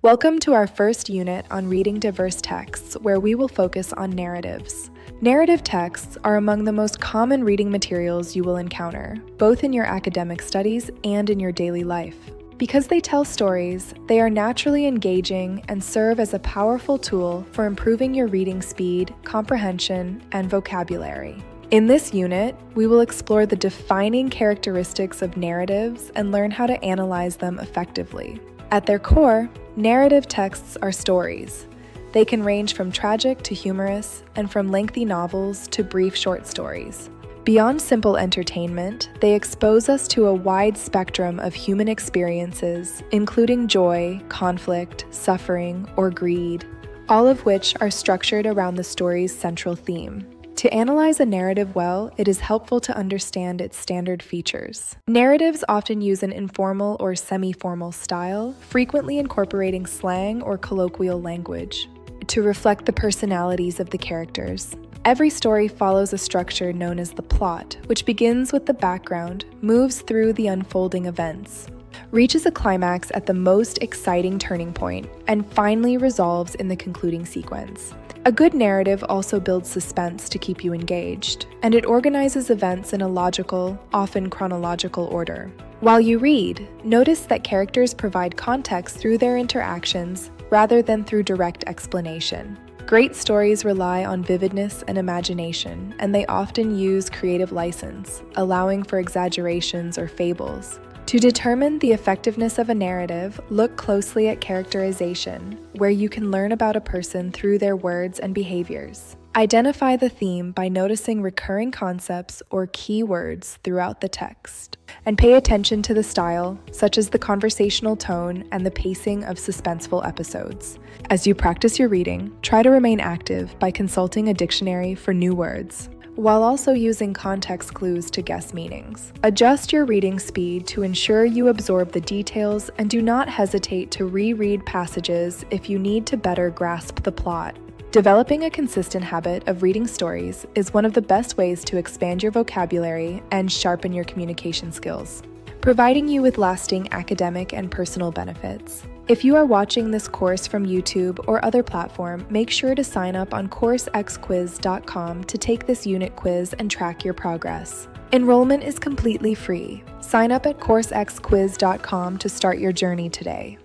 Welcome to our first unit on reading diverse texts, where we will focus on narratives. Narrative texts are among the most common reading materials you will encounter, both in your academic studies and in your daily life. Because they tell stories, they are naturally engaging and serve as a powerful tool for improving your reading speed, comprehension, and vocabulary. In this unit, we will explore the defining characteristics of narratives and learn how to analyze them effectively. At their core, narrative texts are stories. They can range from tragic to humorous, and from lengthy novels to brief short stories. Beyond simple entertainment, they expose us to a wide spectrum of human experiences, including joy, conflict, suffering, or greed, all of which are structured around the story's central theme. To analyze a narrative well, it is helpful to understand its standard features. Narratives often use an informal or semi-formal style, frequently incorporating slang or colloquial language to reflect the personalities of the characters. Every story follows a structure known as the plot, which begins with the background, moves through the unfolding events, reaches a climax at the most exciting turning point, and finally resolves in the concluding sequence. A good narrative also builds suspense to keep you engaged, and it organizes events in a logical, often chronological order. While you read, notice that characters provide context through their interactions rather than through direct explanation. Great stories rely on vividness and imagination, and they often use creative license, allowing for exaggerations or fables. To determine the effectiveness of a narrative, look closely at characterization, where you can learn about a person through their words and behaviors. Identify the theme by noticing recurring concepts or key words throughout the text, and pay attention to the style, such as the conversational tone and the pacing of suspenseful episodes. As you practice your reading, try to remain active by consulting a dictionary for new words, while also using context clues to guess meanings. Adjust your reading speed to ensure you absorb the details, and do not hesitate to reread passages if you need to better grasp the plot. Developing a consistent habit of reading stories is one of the best ways to expand your vocabulary and sharpen your communication skills, providing you with lasting academic and personal benefits. If you are watching this course from YouTube or other platform, make sure to sign up on coursexquiz.com to take this unit quiz and track your progress. Enrollment is completely free. Sign up at coursexquiz.com to start your journey today.